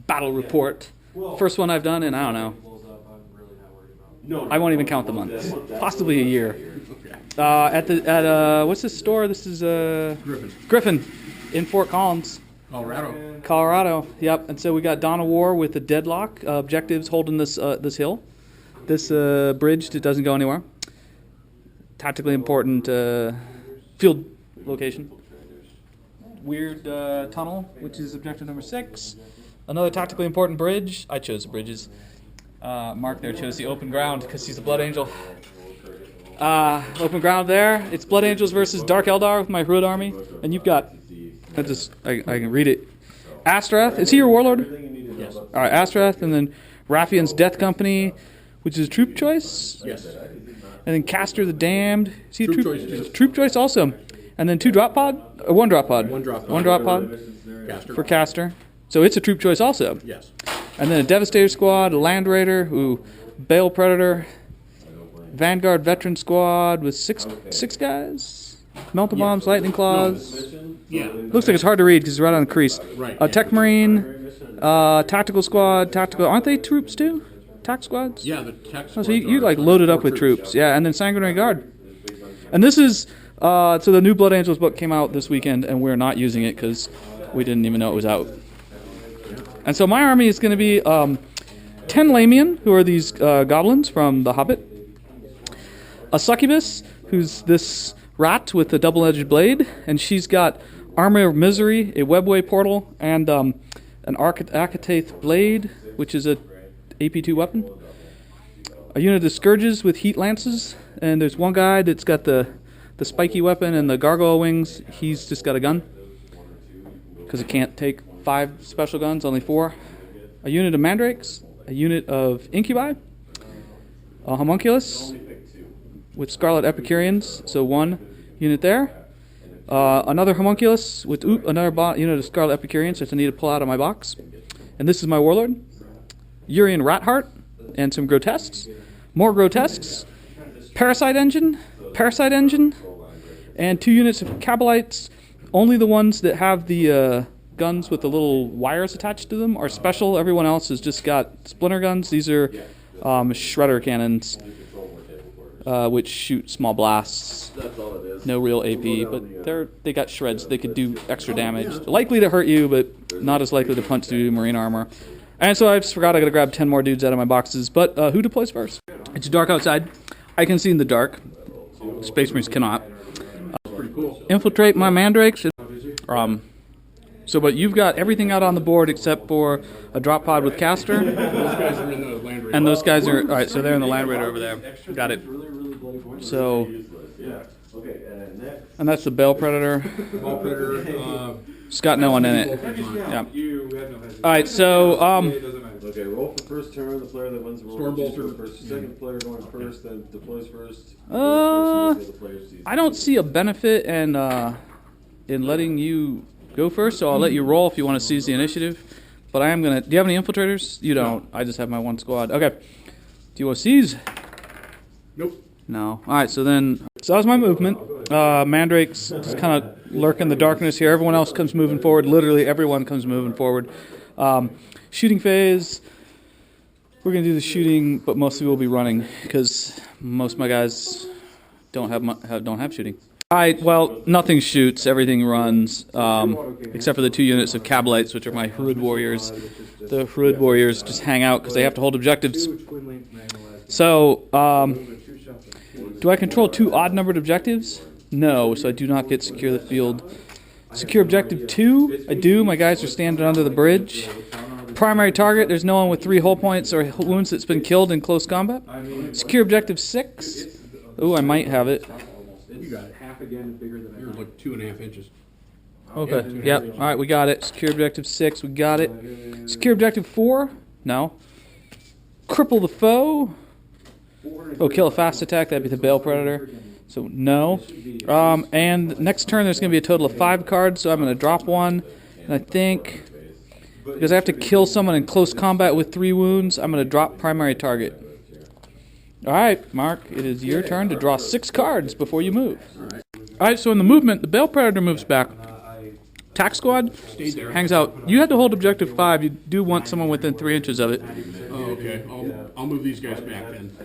battle report. First one I've done in, I don't know. I won't even count the months. Possibly a year. What's this store? This is Griffin in Fort Collins. Colorado. Yep. And so we got Dawn of War with the deadlock objectives holding this hill, this bridge that doesn't go anywhere. Tactically important field location. Weird tunnel, which is objective number 6. Another tactically important bridge. I chose the bridges. Mark there chose the open ground because he's a Blood Angel. Open ground there. It's Blood Angels versus Dark Eldar with my Hrud army, and you've got. I can read it. Astrath. Is he your warlord? Yes. All right, Astrath, and then Raffian's Death Company, which is troop choice. Yes. And then Caster the Damned. Is he troop choice too. Troop choice also. And then 2 drop pod, or 1 drop pod. One drop pod. 1 drop pod. Caster. For Caster. So it's a troop choice also. Yes. And then a Devastator squad, a Land Raider, Bale Predator, Vanguard Veteran squad with six guys. Melta Bombs, Lightning Claws. Yeah. Looks like it's hard to read because it's right on the crease. Right. Tech Marine, Tactical Squad, Aren't they troops too? Tac squads? Yeah, the tech Oh, squads. so you like loaded up with troops. Yeah, and then Sanguinary Guard. And this is, so the new Blood Angels book came out this weekend, and we're not using it because we didn't even know it was out. And so my army is going to be 10 Lamian, who are these goblins from The Hobbit. A Succubus, who's this rat with a double-edged blade, and she's got Armor of Misery, a webway portal, and an Architaith blade, which is a AP2 weapon. A unit of Scourges with heat lances, and there's one guy that's got the spiky weapon and the gargoyle wings. He's just got a gun because it can't take 5 special guns, only 4. A unit of Mandrakes, a unit of Incubi, a Homunculus with Scarlet Epicureans, so 1 unit there. Another Homunculus with another unit of Scarlet Epicureans that I need to pull out of my box. And this is my Warlord. Urian Ratheart and some Grotesques. More Grotesques. Parasite Engine, and 2 units of Cabalites. Only the ones that have the guns with the little wires attached to them are special. Everyone else has just got splinter guns. These are shredder cannons, which shoot small blasts. No real AP, but they got shreds. They could do extra damage. Likely to hurt you, but not as likely to punch through marine armor. And so I just forgot I got to grab 10 more dudes out of my boxes. But who deploys first? It's dark outside. I can see in the dark. Space Marines cannot. Pretty cool. Infiltrate my Mandrakes. But you've got everything out on the board except for a drop pod with Caster. Those guys are in the Land Raider. And those guys are, alright, so they're in the Land Raider over there. Got it. So, and that's the Bale Predator. Ball Predator. It's got no one in it. Yeah. Alright, so, Okay, roll for first turn. The player that wins the roll Stormbolter. first. Second player going first, then deploys first. I don't see a benefit in letting you go first, so I'll let you roll if you want to seize the initiative. But I am going to... Do you have any infiltrators? You don't. I just have my 1 squad. Okay. Do you want to seize? Nope. No. Alright, so then... So that was my movement. Mandrakes just kind of lurk in the darkness here. Everyone else comes moving forward. Literally everyone comes moving forward. Shooting phase. We're going to do the shooting, but mostly we'll be running because most of my guys don't have shooting. Alright, well, nothing shoots, everything runs, except for the 2 units of Cabalites, which are my Hrud warriors. The Hrud warriors just hang out because they have to hold objectives. So, do I control 2 odd-numbered objectives? No, so I do not get secure the field. Secure objective 2, I do. My guys are standing under the bridge. Primary target, there's no one with 3 hull points or wounds that's been killed in close combat. Secure objective 6. Ooh, I might have it. You got it. You're like 2.5 inches. Okay, yep. Alright, we got it. Secure objective 6, we got it. Secure objective 4? No. Cripple the foe? Oh, kill a fast attack, that'd be the Bale Predator. So, no. And next turn there's going to be a total of 5 cards, so I'm going to drop 1. And I think, because I have to kill someone in close combat with 3 wounds, I'm going to drop primary target. Alright, Mark, it is your turn to draw 6 cards before you move. Alright, so in the movement, the Bale Predator moves back Tac Squad Stayed there. hangs out. You had to hold objective 5. You do want someone within 3 inches of it. Oh, okay. I'll move these guys back then.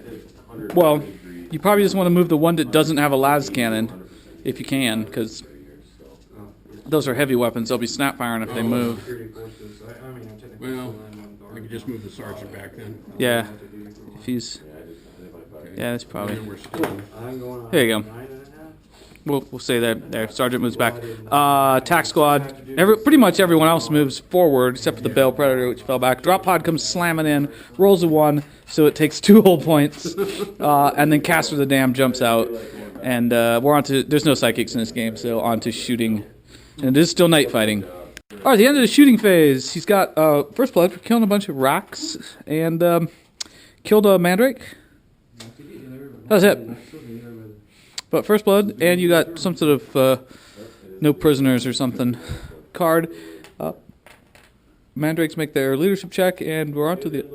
Well, you probably just want to move the one that doesn't have a las cannon, if you can, because those are heavy weapons. They'll be snap firing if they move. Well, I could just move the sergeant back then. Yeah, if he's... Yeah, that's probably... And then we're still... There you go. We'll say that there. Sergeant moves back. Tac Squad. Pretty much everyone else moves forward except for the Bale Predator, which fell back. Drop Pod comes slamming in, rolls a 1, so it takes 2 whole points, and then Caster the Dam jumps out, and we're on to. There's no psychics in this game, so on to shooting, and it is still night fighting. All right, the end of the shooting phase. He's got first blood for killing a bunch of racks and killed a Mandrake. That's it. But first blood, and you got some sort of no prisoners or something card. Mandrakes make their leadership check, and we're on to the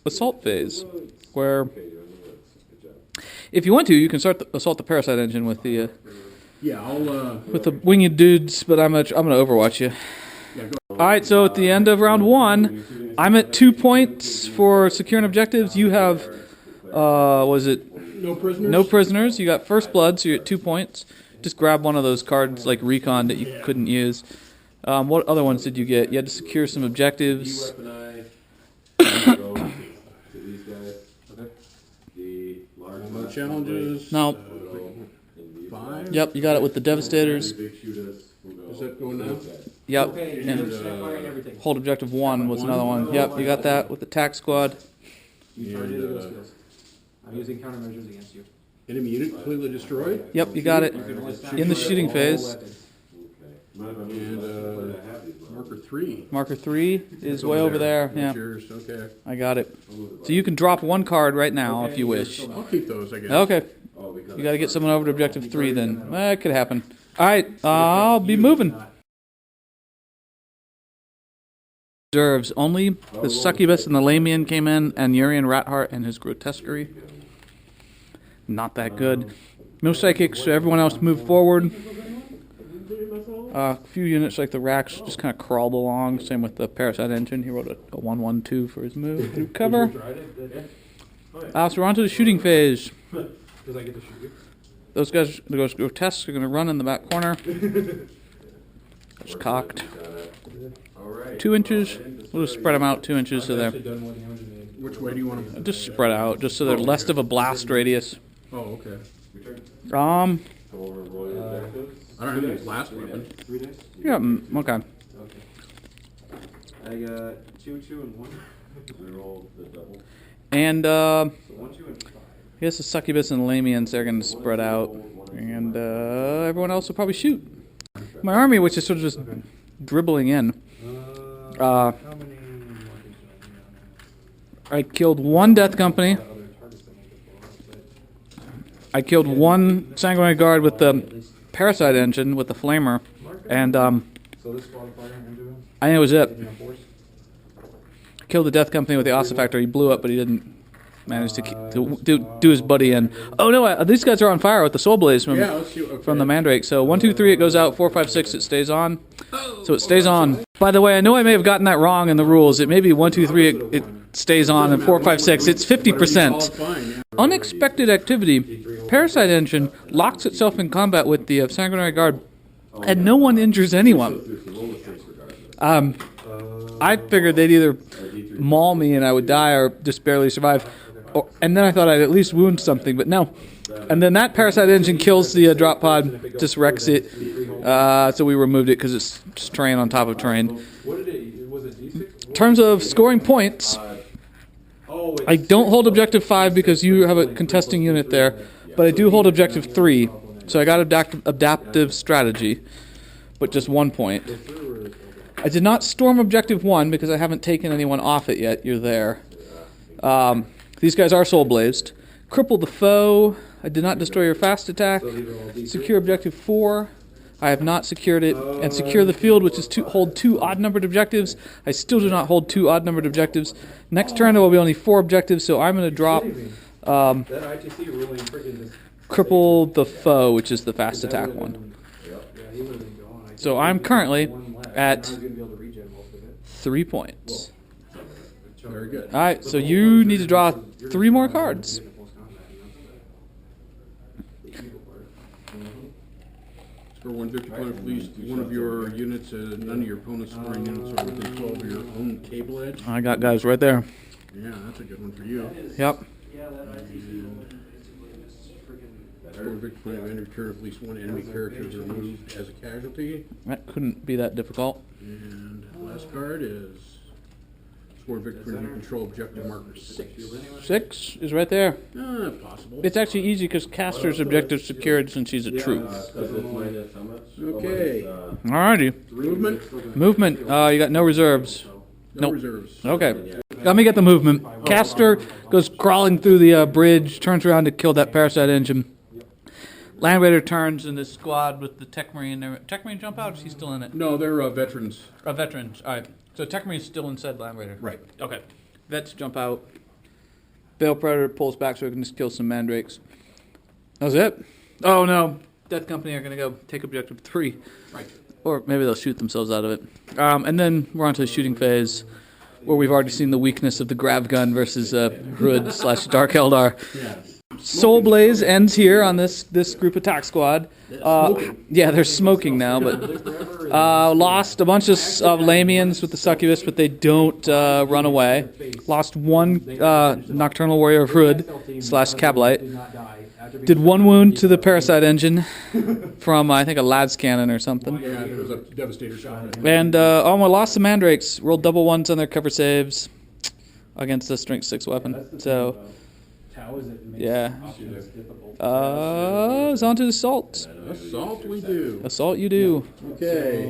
assault phase, where if you want to, you can start assault the parasite engine with the with the winged dudes. But I'm gonna overwatch you. All right, so at the end of round 1, I'm at 2 points for securing objectives. You have was it? No prisoners? No prisoners. You got first blood, so you're at 2 points. Just grab one of those cards like Recon that you couldn't use. What other ones did you get? You had to secure some objectives. No challenges? No. 5? Yep, you got it with the Devastators. Is that going now? Yep. And hold objective 1 was another one. Yep, you got that with the Tac Squad. And, I'm using countermeasures against you. enemy unit completely destroyed? Yep, you got it. In the shooting phase. And marker 3. Marker 3 is way over there. That's Yeah, yours, okay. I got it. So you can drop 1 card right now if you wish. I'll keep those, I guess. Okay. You got to get someone over to objective 3 then. It could happen. All right, I'll be moving. Reserves. Only the Succubus and the Lamian came in, and Urian Ratheart and his Grotesquerie. Not that good. No psychics, so everyone else moved forward. A few units like the Rax just kind of crawled along. Same with the Parasite Engine. He wrote a 1-1-2 for his move through cover. So we're on to the shooting phase. Those guys, those Grotesques, are going to run in the back corner. It's cocked. 2 inches. We'll just spread them out 2 inches so they're Which way do you want them? just spread out, just so they're less of a blast radius. Oh, okay. I don't have any blast weapon. Yeah, okay. I got 2, 2, and 1. And So 1, 2, and 5. I guess the Succubus and Lamians, they're going to spread out, and everyone else will probably shoot. My army, which is sort of just dribbling in. How many markers did I killed 1 Death Company. I have? Other targets that make it blow up, but I killed 1 Sanguinary Guard with the Parasite Engine with the Flamer, and So this squad fighter into him? I think it was it. Taking a force? Killed the Death Company with the Ossifactor. He blew up, but he didn't manage to do his buddy in. Oh no, these guys are on fire with the Soul Blaze from, Yeah, let's see. Okay. from the Mandrake. So 1, 2, 3, it goes out. 4, 5, 6, it stays on. So it stays on. By the way, I know I may have gotten that wrong in the rules. It may be 1, 2, 3, it stays on, and 4, 5, 6, it's 50%. Fine, yeah. Unexpected activity. Parasite Engine locks itself in combat with the Sanguinary Guard, and no one injures anyone. I figured they'd either maul me and I would die or just barely survive. And then I thought I'd at least wound something, but no. And then that Parasite Engine kills the drop pod, just wrecks it. So we removed it because it's just terrain on top of terrain. What did it, was it D6? In terms of scoring points, I don't hold objective 5 because you have a contesting unit there, but I do hold objective 3. So I got adaptive strategy, but just 1 point. I did not storm objective 1 because I haven't taken anyone off it yet. You're there. These guys are soul blazed. Cripple the foe. I did not destroy your fast attack. Secure objective 4. I have not secured it. And secure the field, which is to hold 2 odd-numbered objectives. I still do not hold 2 odd-numbered objectives. Next turn there will be only 4 objectives, so I'm going to drop That ITC ruling freaking just... cripple the foe, which is the fast attack one. Yeah, he would have been gone. So I'm currently One left. at Now he's gonna be able to regen most of it. 3 points. Very good. All right, so you need to draw 3 more cards. Score 150 point at least one of your units, none of your opponent's scoring units are within 12 of your own cable edge. I got guys right there. Yeah, that's a good one for you. Yep. Score 150 point at end of turn, at least one enemy character is removed as a casualty. That couldn't be that difficult. And last card is score victory when you control objective marker 6. 6 is right there. Possible. It's actually easy because Caster's objective secured since she's a troop. Okay. Alrighty. Movement? Movement. You got no reserves. No Nope. reserves. Okay. Let me get the movement. Caster goes crawling through the bridge, turns around to kill that parasite engine. Land Raider turns in this squad with the Tech Marine. Tech Marine jump out, or is he still in it? No, they're veterans. Veterans. All right. So Tech Marine's still inside Land Raider. Right. Okay. Vets jump out. Veil Predator pulls back so we can just kill some mandrakes. That was it? Oh no. Death Company are going to go take objective 3. Right. Or maybe they'll shoot themselves out of it. And then we're on to the shooting phase, where we've already seen the weakness of the grav gun versus Hrud / Dark Eldar. Yeah. Soul Blaze ends here on this group attack squad. Yeah, they're smoking now, but lost a bunch of Lamians with the succubus, but they don't run away. Lost one Nocturnal Warrior of Hrud / Cablite. Did 1 wound to the parasite engine from, I think, a Lads cannon or something. Yeah, it was a devastator shot. And we lost the mandrakes. Rolled double 1s on their cover saves against the strength 6 weapon. So, yeah. It's on to assault. Assault we do. Assault you do. Okay.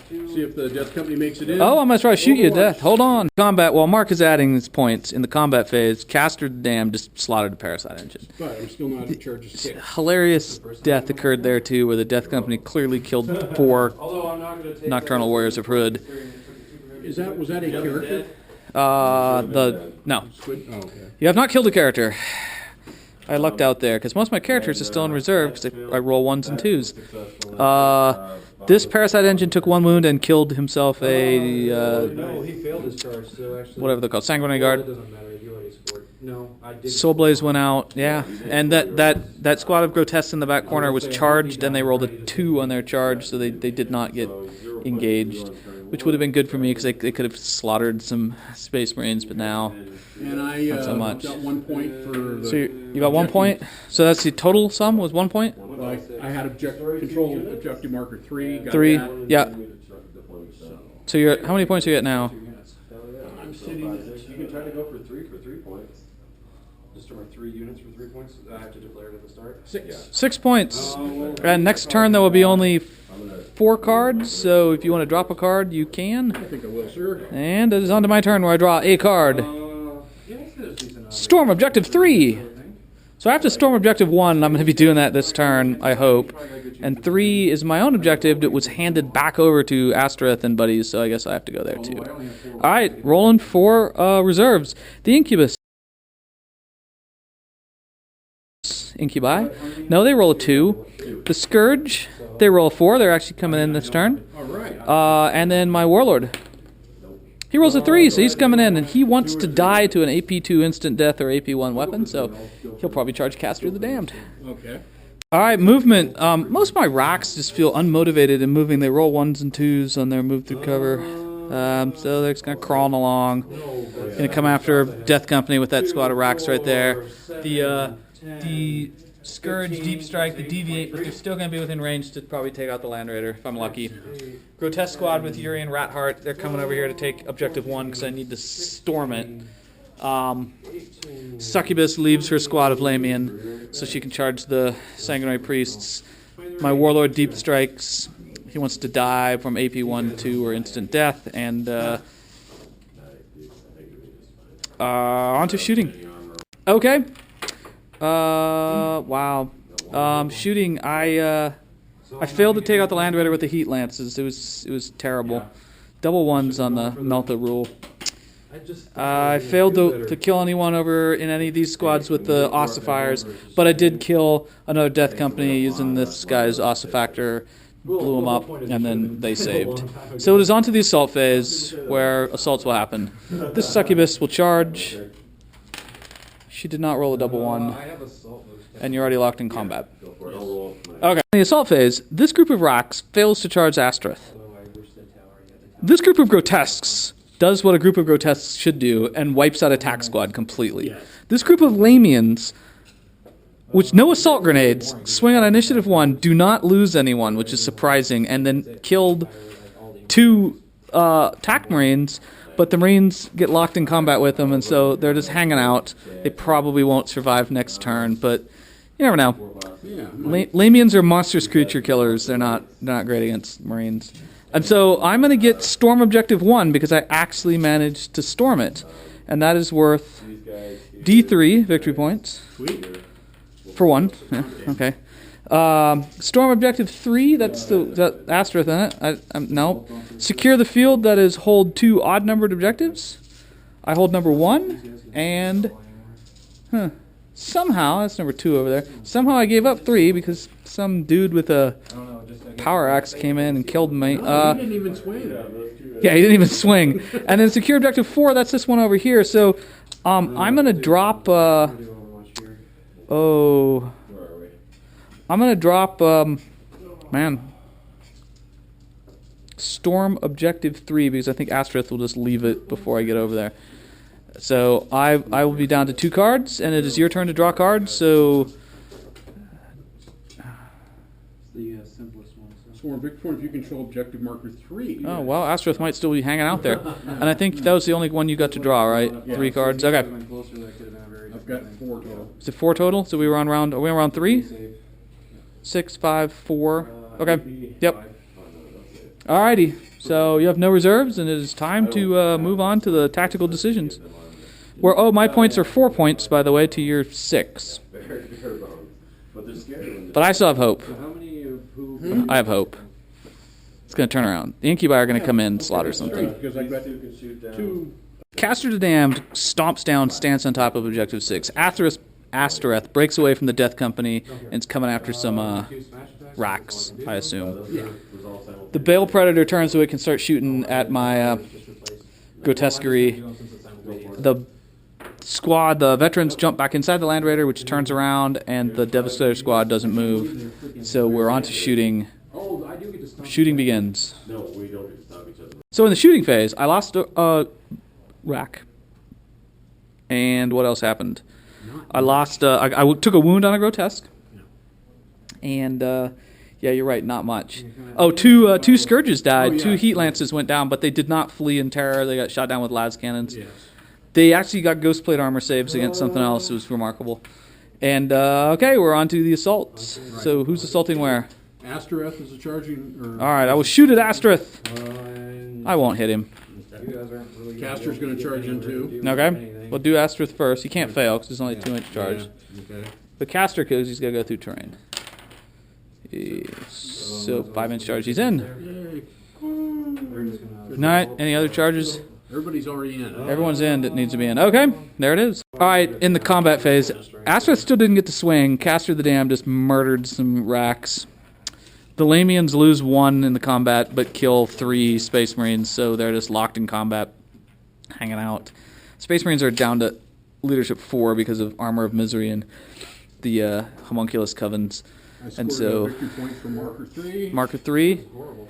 See if the Death Company makes it in. Oh, I'm going to try to shoot you to death. Hold on. Combat. While Mark is adding his points in the combat phase, Caster the Damned just slaughtered the parasite engine. But I'm still not in charge of 6. Hilarious death occurred there, too, where the Death Company clearly killed 4 Nocturnal Warriors of Hrud. Was that a character? No. Squid? Oh, okay. You have not killed a character. I lucked out there, because most of my characters are still in reserve, because I roll 1s and 2s. This parasite engine took 1 wound and killed himself No, he failed his charge, so actually... whatever they're called, Sanguinary Well, it Guard. doesn't matter, you already scored. No, I did. Soul Blaze went out, yeah. And that squad of grotesques in the back corner was charged, and they rolled a 2 on their charge, so they did not get engaged, which would have been good for me, because they could have slaughtered some Space Marines, but now... And I Not so much. got 1 point for the... So you got 1 point? So that's the total sum was 1 point? Well, I had control objective marker 3. Got 3, that. yeah. So you're how many points are you at now? I'm sitting You can try to go for 3 points. Just turn 3 units for 3 points. I have to declare it at the start. 6. 6 points. And next turn there will be only 4 cards, so if you want to drop a card, you can. I think I will, sir. And it is on to my turn where I draw a card. Storm Objective 3. So after Storm Objective 1, I'm going to be doing that this turn, I hope. And 3 is my own objective that was handed back over to Astereth and buddies, so I guess I have to go there too. Alright, rolling for reserves. The Incubus. Incubi? No, they roll a 2. The Scourge, they roll a 4. They're actually coming in this turn. All right. And then my Warlord. He rolls a 3, so he's coming in, and he wants to die to an AP2 instant death or AP1 weapon, so he'll probably charge Caster the Damned. Okay. All right, movement. Most of my rocks just feel unmotivated in moving. They roll 1s and 2s on their move through cover. So they're just kind of crawling along. Going to come after Death Company with that squad of rocks right there. The Scourge, Deep Strike, the Deviate, but they're still going to be within range to probably take out the Land Raider, if I'm lucky. Grotesque Squad with Yuri and Ratheart, they're coming over here to take Objective 1 because I need to storm it. Succubus leaves her squad of Lamian so she can charge the Sanguinary Priests. My Warlord Deep Strikes. He wants to die from AP1, 2, or instant death. And on to shooting. Okay. Wow. Shooting. I failed to take out the Land Raider with the Heat Lances. It was terrible. Double 1s on the Melta rule. I failed to kill anyone over in any of these squads with the ossifiers, but I did kill another Death Company using this guy's ossifactor blew them up, and then they saved. So it is on to the assault phase, where assaults will happen. This succubus will charge. She did not roll a double one, and you're already locked in combat. Okay. In the assault phase, this group of rocks fails to charge Astereth. This group of grotesques does what a group of grotesques should do, and wipes out attack squad completely. This group of Lamians, which no assault grenades, swing on initiative 1, do not lose anyone, which is surprising, and then killed 2 attack marines, but the marines get locked in combat with them, and so they're just hanging out. They probably won't survive next turn, but you never know. Lamians are monstrous creature killers. They're not great against marines. And so I'm going to get storm objective 1 because I actually managed to storm it, and that is worth D3 victory points. For 1, yeah, okay. Storm objective 3, that's the asterisk in it. No. Secure the field, that is hold 2 odd-numbered objectives. I hold number 1, and somehow, that's number 2 over there, somehow I gave up 3 because some dude with a power axe came in and killed me. He didn't even swing. Yeah, he didn't even swing. And then secure objective 4, that's this one over here. So I'm going to drop... I'm going to drop, Storm Objective 3, because I think Astereth will just leave it before I get over there. So I will be down to 2 cards, and it is your turn to draw cards, so... The simplest one. Storm victory point if you control objective marker 3. Oh, well, Astereth might still be hanging out there. And I think that was the only one you got to draw, right? 3 cards, okay. I've got 4 total. Is it 4 total? So are we on round 3? 6, 5, 4. Okay. Yep. Alrighty. So you have no reserves, and it is time to move on to the tactical decisions. My points are 4 points, by the way, to your 6. But I still have hope. I have hope. It's going to turn around. The Incubi are going to come in and slaughter something. Because I've got 2. Caster the Damned stomps down, stands on top of objective 6. Astereth breaks away from the Death Company and is coming after some racks, I assume. The Bale Predator turns so it can start shooting at my grotesquerie. The veterans jump back inside the Land Raider, which turns around, and the Devastator squad doesn't move. So we're on to shooting. Shooting begins. So in the shooting phase, I lost a rack. And what else happened? I lost. I took a wound on a grotesque, and yeah, you're right, not much. Oh, two scourges died. 2 heat lances went down, but they did not flee in terror. They got shot down with las cannons. They actually got ghost plate armor saves against something else. It was remarkable. And okay, we're on to the assaults. So who's assaulting where? Astereth is a charging. All right, I will shoot at Astereth. I won't hit him. Caster's going to charge in too. Okay, we'll do Astereth first. He can't fail because it's only 2-inch charge. Okay. But Caster, because he's got to go through terrain. So 5-inch charge. He's in. Yay. All right. Any other charges? Everybody's already in. Everyone's in that needs to be in. Okay. There it is. All right. In the combat phase, Astereth still didn't get to swing. Caster the Dam just murdered some racks. The Lamians lose 1 in the combat, but kill 3 Space Marines, so they're just locked in combat, hanging out. Space Marines are down to leadership 4 because of Armor of Misery and the Homunculus Covens. And so, a victory point for marker 3. Marker 3. Horrible.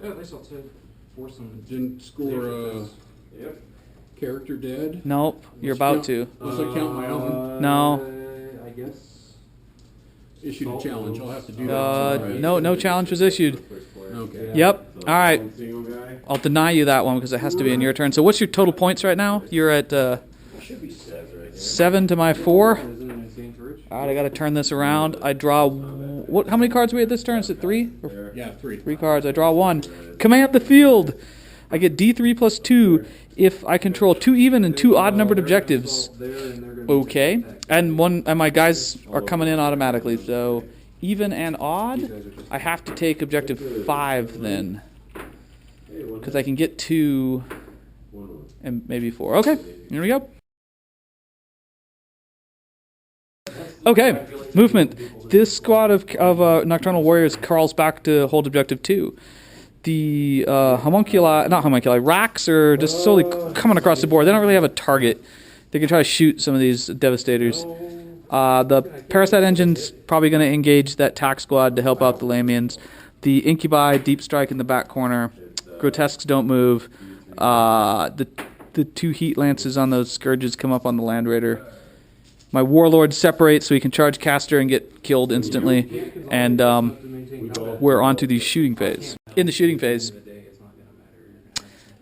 Yeah, they still force them. Didn't score character dead. Nope, you're about to. Unless I count my own. No. I guess. Issued a challenge. I'll have to do that. No challenge was issued. Okay. Yep. All right. I'll deny you that one because it has to be in your turn. So what's your total points right now? You're at 7 to my 4. All right, I got to turn this around. I draw. What? How many cards are we at this turn? Is it 3? Yeah, 3. 3 cards. I draw 1. Command the field. I get D3 plus 2 if I control 2 even and 2 odd-numbered objectives. Okay. And my guys are coming in automatically. So even and odd, I have to take objective 5 then, because I can get 2 and maybe 4. Okay. Here we go. Okay, movement. This squad of Nocturnal Warriors crawls back to hold objective 2. The racks are just slowly coming across the board. They don't really have a target. They can try to shoot some of these Devastators. The Parasite Engine's probably going to engage that tack squad to help out the Lamians. The Incubi deep strike in the back corner. Grotesques don't move. The 2 Heat Lances on those Scourges come up on the Land Raider. My Warlord separates so he can charge Caster and get killed instantly. And we're on to the shooting phase. In the shooting phase,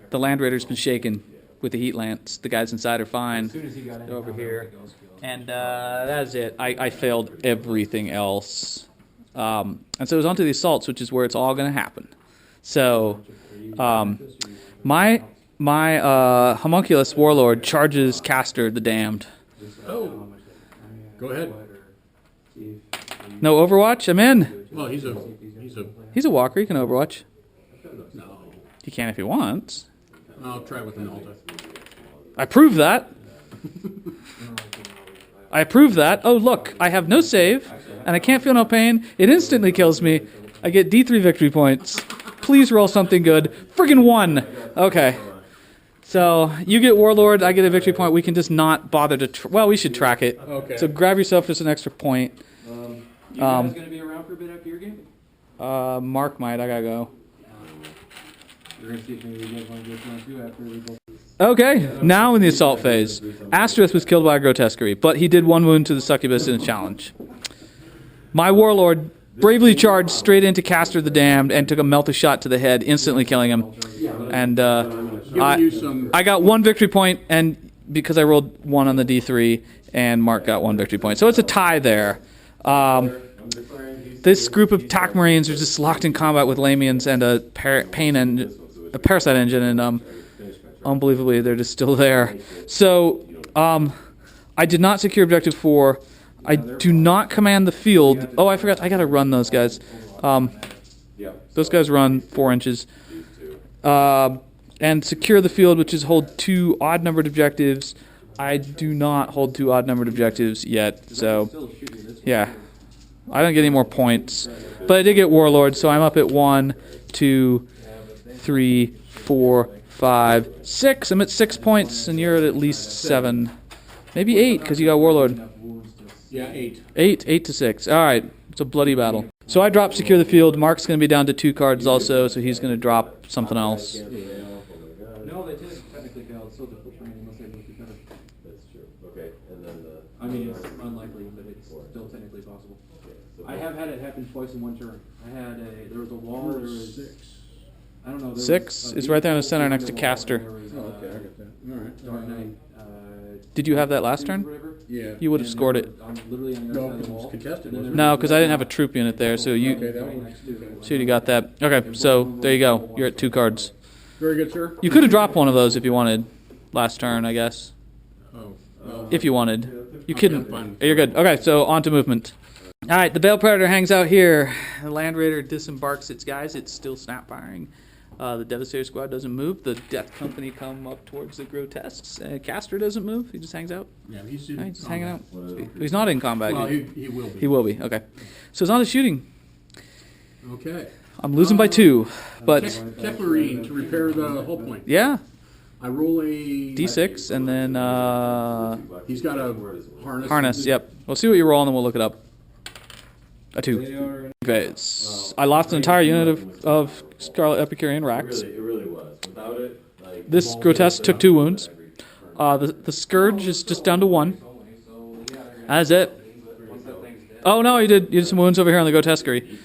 the Land Raider's been shaken with the Heat Lance. The guys inside are fine. They're over here. And that's it. I failed everything else. And so it was on to the assaults, which is where it's all going to happen. So my Homunculus Warlord charges Caster the Damned. Oh. Go ahead. No Overwatch? I'm in. Well, he's a walker. He can Overwatch. no. He can if he wants. I'll try with an Alta. I prove that. I approve that. Oh, look, I have no save, and I can't feel no pain. It instantly kills me. I get D3 victory points. Please roll something good. Friggin' 1. Okay. So you get Warlord, I get a victory point. We can just not bother to... well, we should track it. Okay. So grab yourself just an extra point. You guys going to be around for a bit after your game? Mark might. I gotta go. We're going to see if maybe you guys want to go too after we go. Okay, now in the assault phase. Asterith was killed by a Grotesquerie, but he did 1 wound to the Succubus in a challenge. My Warlord bravely charged straight into Caster the Damned and took a melt shot to the head, instantly killing him. And I got 1 victory point, and because I rolled 1 on the D3, and Mark got 1 victory point. So it's a tie there. This group of TAC Marines are just locked in combat with Lamians and a Parasite Engine, and unbelievably, they're just still there. So, I did not secure Objective 4. I do not command the field. Oh, I forgot. I got to run those guys. Those guys run 4 inches. And secure the field, which is hold 2 odd-numbered objectives. I do not hold 2 odd-numbered objectives yet. So, yeah. I don't get any more points. But I did get Warlord, so I'm up at 1, 2, 3, 4, 5, 6. I'm at 6 points, and you're at least 7. Maybe 8, because you got Warlord. Yeah, 8. 8 to 6. All right. It's a bloody battle. So I drop secure the field. Mark's going to be down to 2 cards also, so he's going to drop something else. No, they did technically fail. It's still difficult terrain unless they move together. That's true. Okay, and then I mean, it's unlikely, but it's still technically possible. I have had it happen twice in 1 turn. There was a wall, there was 6. I don't know. 6 is right there in the center next to Caster. Oh, okay, I got that. All right. Dark Knight. Did you have that last turn? Yeah. You would have scored it. Literally on the No, other side of because the it was wall. contested, wasn't it? No, because I didn't have a troop unit there, so Okay, you that one. should have got that. Okay, so there you go. You're at 2 cards. Very good, sir. You could have dropped one of those if you wanted last turn, I guess. Oh, well, If you wanted. You couldn't. fine. You're good. Okay, so on to movement. All right, the Veil Predator hangs out here. The Land Raider disembarks its guys. It's still snap firing. The Devastator squad doesn't move. The Death Company come up towards the Grotesques. Caster doesn't move. He just hangs out. yeah, he's Right, just hanging out. He's not in combat. Well, he will be. He will be. Okay. So it's on to shooting. Okay. I'm losing by 2, but Tech Marine to repair the hull point. yeah, I roll a... D6 and then He's got a harness. harness. Yep. We'll see what you roll and then we'll look it up. A 2. Okay. I lost an entire unit of Scarlet Epicurean racks. It really was. Without it, like... This Grotesque took 2 wounds. The Scourge is just down to 1. That's it. Oh no, you did some wounds over here on the Grotesquerie.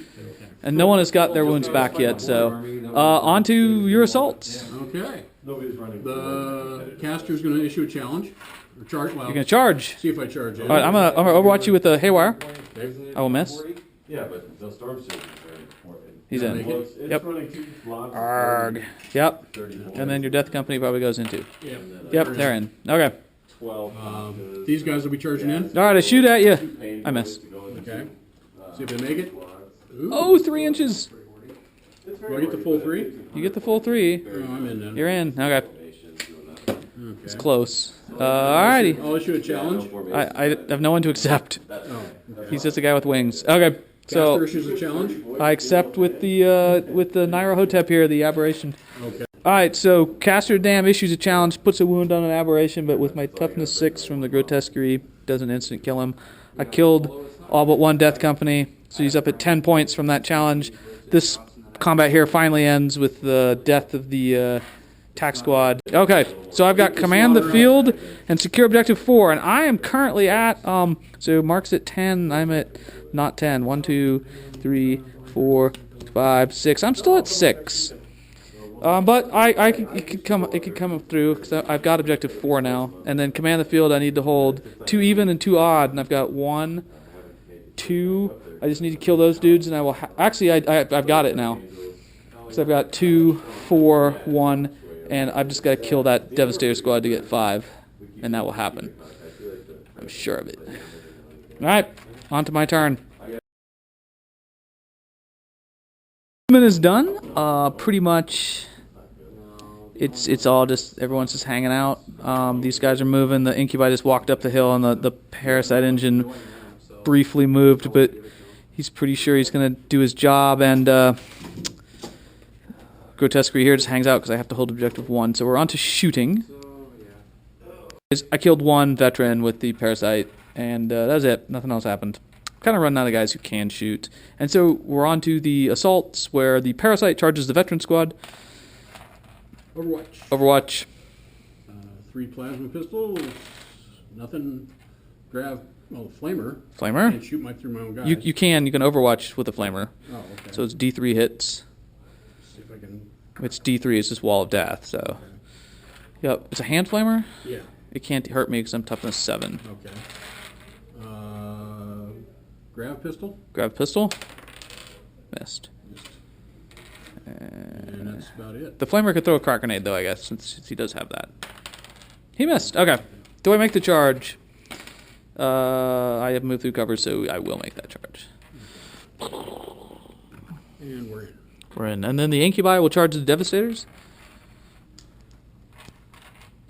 And no one has got their wounds back yet, so on to your assaults. Okay. Nobody's running. The caster's going to issue a challenge. Or charge. Well, You're gonna charge. see if I charge it. All right, I'm gonna overwatch you with a Haywire. Okay. I will miss. Yeah, but the storm surge is very important. He's in. Well, it's Yep. running 2 blocks. Arg. Yep. 30 And then your Death Company probably goes into. Yeah. Yep, they're in. Okay. 12. These guys will be charging in. All right, I shoot at you. I miss. Okay. See if they make it. Ooh. Oh, 3 inches. Do I get the full 3? You get the full 3. Oh, I'm in then. You're in. Okay. It's close. Alrighty. I'll issue a challenge. I have no one to accept. Oh, okay. He's just a guy with wings. Okay, so Caster issues a challenge. I accept with the Naira Hotep here, the aberration. Okay. Alright, so Caster Dam issues a challenge, puts a wound on an aberration, but with my toughness 6 from the grotesquerie, doesn't instant kill him. I killed all but one Death Company, so he's up at 10 points from that challenge. This combat here finally ends with the death of the tax squad. Okay, so I've got command the field and secure objective 4, and I am currently at, so Mark's at 10, I'm at not 10. 1, 2, 3, 4, 5, 6. I'm still at 6. But it could come through because I've got objective 4 now, and then command the field. I need to hold 2 even and 2 odd, and I've got 1, 2. I just need to kill those dudes, and I will. Actually, I've got it now. So I've got 2, 4, 1, and I've just got to kill that Devastator squad to get 5, and that will happen. I'm sure of it. All right, on to my turn. Movement is done. Pretty much. It's all just, everyone's just hanging out. These guys are moving. The Incubi just walked up the hill, and the Parasite engine briefly moved, but he's pretty sure he's going to do his job. And Grotesquerie here just hangs out because I have to hold objective 1. So we're on to shooting. I killed 1 veteran with the Parasite, and that was it. Nothing else happened. Kind of run out of guys who can shoot. And so we're on to the assaults, where the Parasite charges the veteran squad. Overwatch. 3 plasma pistols. Nothing. Grab. Well, flamer. Flamer? Can't shoot through my own guys. You can Overwatch with a flamer. Oh, okay. So it's D3 hits. See if I can. It's D3. It's just wall of death. So. Okay. Yep. It's a hand flamer. Yeah. It can't hurt me because I'm toughness 7. Okay. Grab pistol. Grab pistol. Missed. And that's about it. The flamer could throw a crack grenade, though, I guess, since he does have that. He missed. Okay. Do I make the charge? I have moved through cover, so I will make that charge. And we're in. We're in. And then the Incubi will charge the Devastators.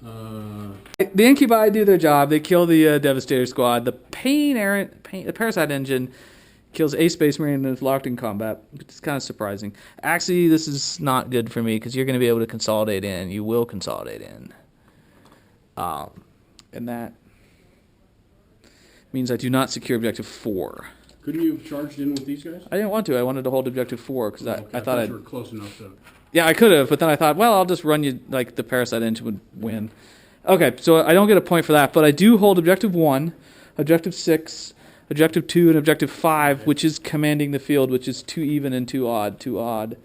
The Incubi do their job. They kill the Devastator squad. The the Parasite engine kills a Space Marine and is locked in combat, which is kind of surprising. Actually, this is not good for me because you're going to be able to consolidate in. You will consolidate in. And that means I do not secure objective 4. Couldn't you have charged in with these guys? I didn't want to. I wanted to hold objective 4 because I thought you were close enough to. Yeah, I could have, but then I thought, well, I'll just run you like the Parasite engine would win. Okay, so I don't get a point for that, but I do hold objective 1, objective 6, objective 2, and objective 5, which is commanding the field, which is 2 even and 2 odd, 2 odd,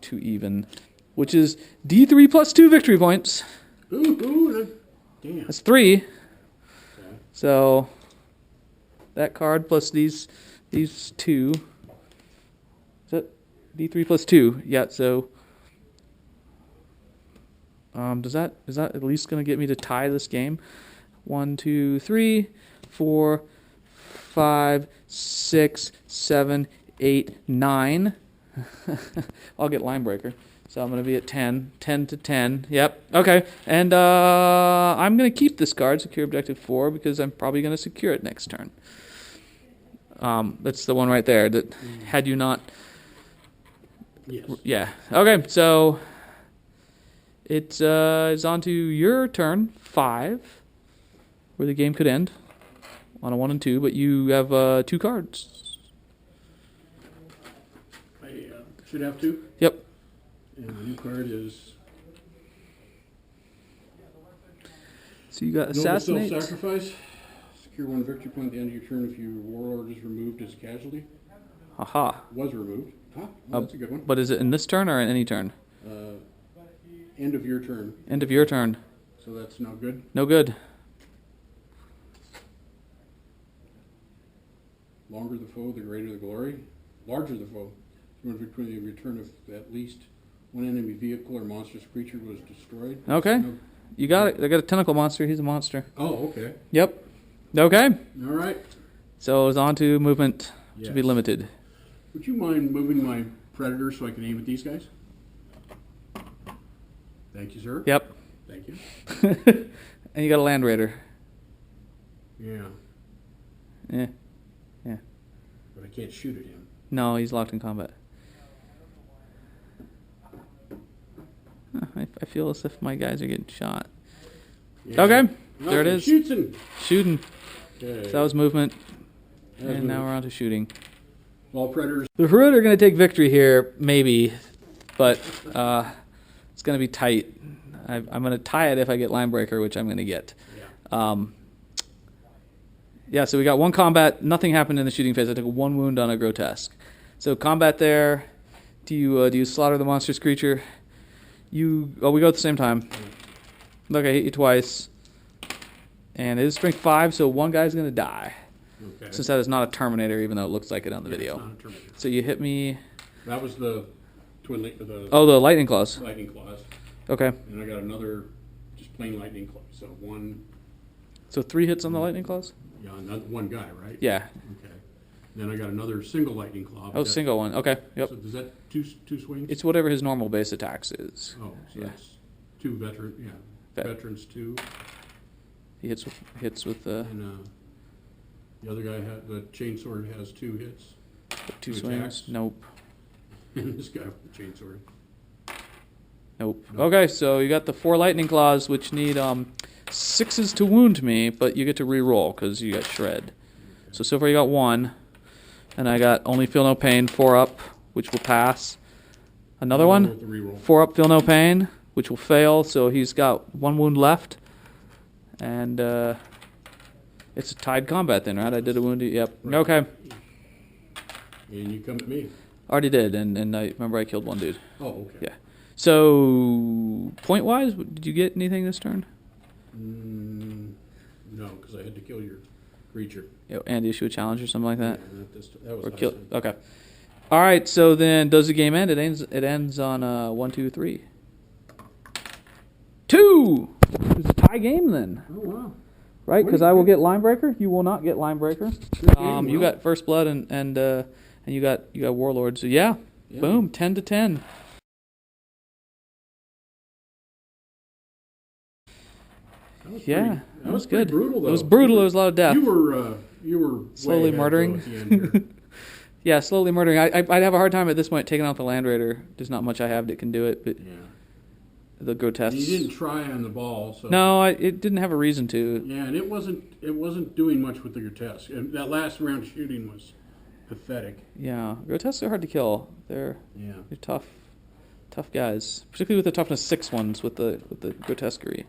2 even, which is D3 plus 2 victory points. Ooh, damn. That's 3. Okay. So that card plus these 2. Is that D3 plus 2? Yeah, so is that at least going to get me to tie this game? 1, 2, 3, 4, 5, 6, 7, 8, 9. I'll get line breaker. So I'm going to be at 10. 10 to 10. Yep. Okay. And I'm going to keep this card, secure objective 4, because I'm probably going to secure it next turn. That's the one right there that had you not... Yes. Yeah. Okay, so it's on to your turn, 5, where the game could end on a 1 and 2, but you have 2 cards. I should have 2. Yep. And the new card is So you got Noble Assassinate. Self-Sacrifice. Secure 1 victory point at the end of your turn if your warlord is removed as a casualty. Aha. Was removed. Huh? Well, that's a good one. But is it in this turn or in any turn? End of your turn. End of your turn. So that's no good. No good. Longer the foe, the greater the glory. Larger the foe. 1 victory point at your turn if at least 1 enemy vehicle or monstrous creature was destroyed. Okay. No. You got it. I got a tentacle monster. He's a monster. Oh, okay. Yep. Okay. All right. So it's on to movement, which will be Yes. limited. Would you mind moving my predator so I can aim at these guys? Thank you, sir. Yep. Thank you. And you got a Land Raider. Yeah, Yeah. Yeah. but I can't shoot at him. No, he's locked in combat. Huh, I feel as if my guys are getting shot. Yeah. Okay, there it is. Shooting. Shooting. Okay. So that was movement. That was And now movement. we're on to shooting. All predators. The Hrud are going to take victory here, maybe, but it's going to be tight. I'm going to tie it if I get line breaker, which I'm going to get. Yeah. Yeah, so we got one combat. Nothing happened in the shooting phase. I took one wound on a grotesque. So combat there. Do you slaughter the monstrous creature? We go at the same time. Look, I hit you twice. And it is strength 5, so one guy's going to die. Okay. Since that is not a Terminator, even though it looks like it on the video. It's not a Terminator. So you hit me. That was the the Oh, the lightning claws. lightning claws, Okay. and I got another just plain lightning claw. So one, So 3 hits on the lightning claws? yeah, not one guy, right? Yeah. Okay. Then I got another single lightning claw. Oh, single one. Okay. Yep. So does that two swings? It's whatever his normal base attacks is. Oh, so yeah. that's 2 veteran. Yeah, veterans 2, He hits with and the other guy the chainsword has 2 hits. 2 2 swings. attacks. Nope. And this guy with the chainsword. Nope. Okay, so you got the 4 lightning claws, which need 6s to wound me, but you get to re-roll because you got shred. So far you got 1, and I got only feel no pain, 4 up, which will pass. Another With one, the reroll. 4 up, feel no pain, which will fail. So he's got 1 wound left, and it's a tied combat then, right? I did a wound. Yep. Right. Okay. And you come at me. Already did, and I remember I killed 1 dude. Oh, okay. Yeah. So point wise, did you get anything this turn? No, because I had to kill your creature. And issue a challenge or something like that? Yeah, that was Or last kill? time. Okay. All right. So then, does the game end? It ends on 1, 2, 3. 2. It's a tie game then, Oh, wow. right? What Because do you I will think? get line breaker. You will not get line breaker. Good game, You well. got first blood and you got warlord. So yeah, Yeah. boom, 10-10. That was Yeah, pretty, that was pretty good. brutal, though. It was brutal. There was a lot of death. You were way Slowly ahead, though, murdering. at the end here. Yeah, slowly murdering. I'd have a hard time at this point taking out the Land Raider. There's not much I have that can do it, but Yeah. the grotesque. You didn't try on the ball, so No, it didn't have a reason to. Yeah, and it wasn't doing much with the grotesque. And that last round shooting was pathetic. Yeah, grotesques are hard to kill. They're Yeah. tough guys, particularly with the toughness 6 ones with the grotesquerie.